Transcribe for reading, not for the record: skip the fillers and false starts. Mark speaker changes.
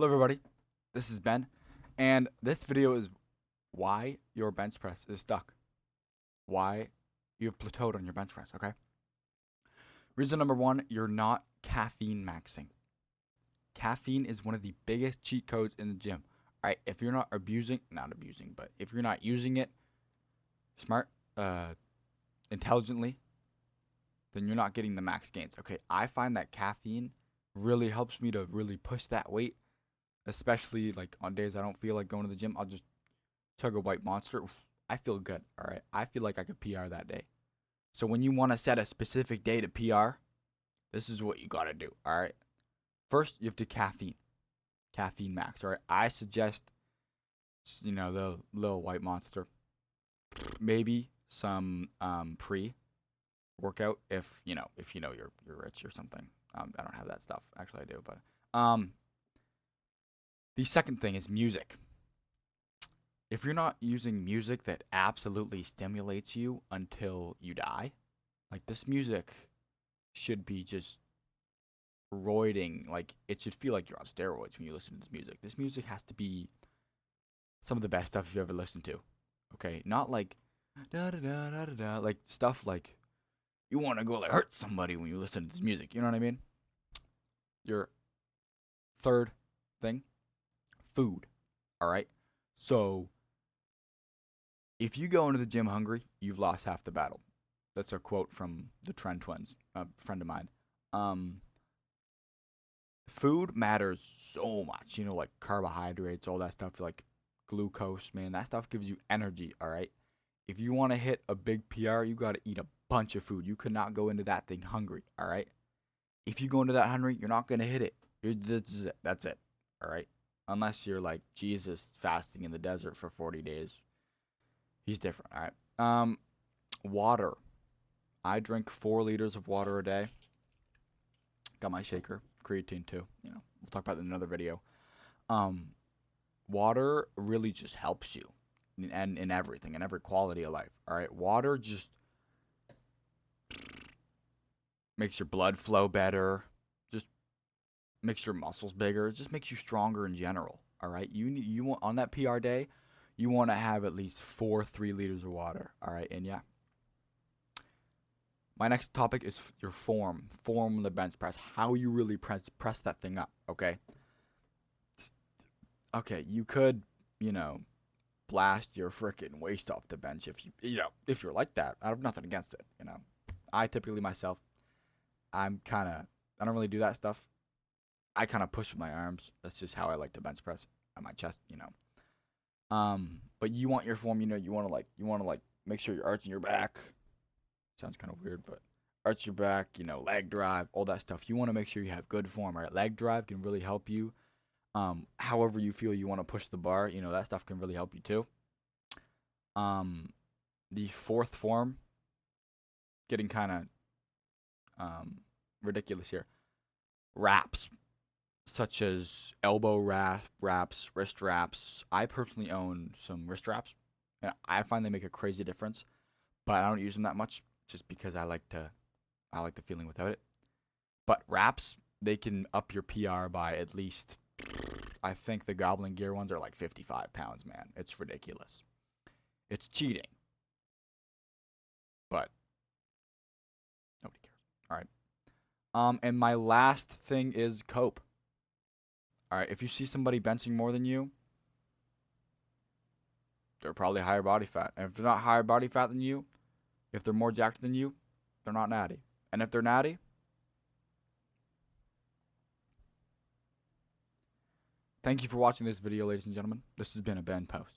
Speaker 1: Hello everybody, this is Ben, and this video is why your bench press is stuck. Why you have plateaued on your bench press, okay? Reason number one, you're not caffeine maxing. Caffeine is one of the biggest cheat codes in the gym. Alright, if you're not but if you're not using it intelligently, then you're not getting the max gains. Okay, I find that caffeine really helps me to really push that weight. Especially like on days I don't feel like going to the gym, I'll just chug a white monster. Oof, I feel good. All right. I feel like I could PR that day. So when you want to set a specific day to PR, this is what you got to do. All right. First, you have to caffeine max. All right. I suggest, the little white monster, maybe some pre-workout if you're rich or something. I don't have that stuff. Actually, I do, but the second thing is music. If you're not using music that absolutely stimulates you until you die, like this music should be just roiding. Like it should feel like you're on steroids when you listen to this music. This music has to be some of the best stuff you've ever listened to. Okay, not like da da da da da da, like stuff like you want to go like hurt somebody when you listen to this music. You know what I mean? Your third thing, food. All right. So if you go into the gym hungry, you've lost half the battle. That's a quote from the Trend Twins, a friend of mine. Food matters so much. Like carbohydrates, all that stuff, like glucose, man. That stuff gives you energy, all right? If you want to hit a big PR, you got to eat a bunch of food. You could not go into that thing hungry, all right? If you go into that hungry, you're not going to hit it. That's it, all right? Unless you're like Jesus fasting in the desert for 40 days. He's different, all right? Water. I drink 4 liters of water a day. Got my shaker, creatine too. We'll talk about that in another video. Water really just helps you in everything, in every quality of life. All right, water just makes your blood flow better. Just makes your muscles bigger. It just makes you stronger in general. All right, you want on that PR day, you want to have at least 3 liters of water. All right, and yeah. My next topic is your form of the bench press, how you really press that thing up, okay? Okay, you could, blast your freaking waist off the bench if you're like that. I have nothing against it, I typically myself, I don't really do that stuff. I kind of push with my arms. That's just how I like to bench press on my chest, But you want your form, you want to like make sure you're arching your back. Sounds kind of weird, but arch your back, leg drive, all that stuff. You want to make sure you have good form, right? Leg drive can really help you. However you feel you want to push the bar, that stuff can really help you too. The fourth form, getting kind of ridiculous here. Wraps, such as elbow wraps, wrist wraps. I personally own some wrist wraps, and I find they make a crazy difference, but I don't use them that much just because I like the feeling without it. But wraps, they can up your PR by at least, I think the Goblin Gear ones are like 55 pounds, man. It's ridiculous. It's cheating. But nobody cares. All right. And my last thing is cope. All right. If you see somebody benching more than you, they're probably higher body fat. And if they're not higher body fat than you, if they're more jacked than you, they're not natty. And if they're natty, thank you for watching this video, ladies and gentlemen. This has been a Ben Post.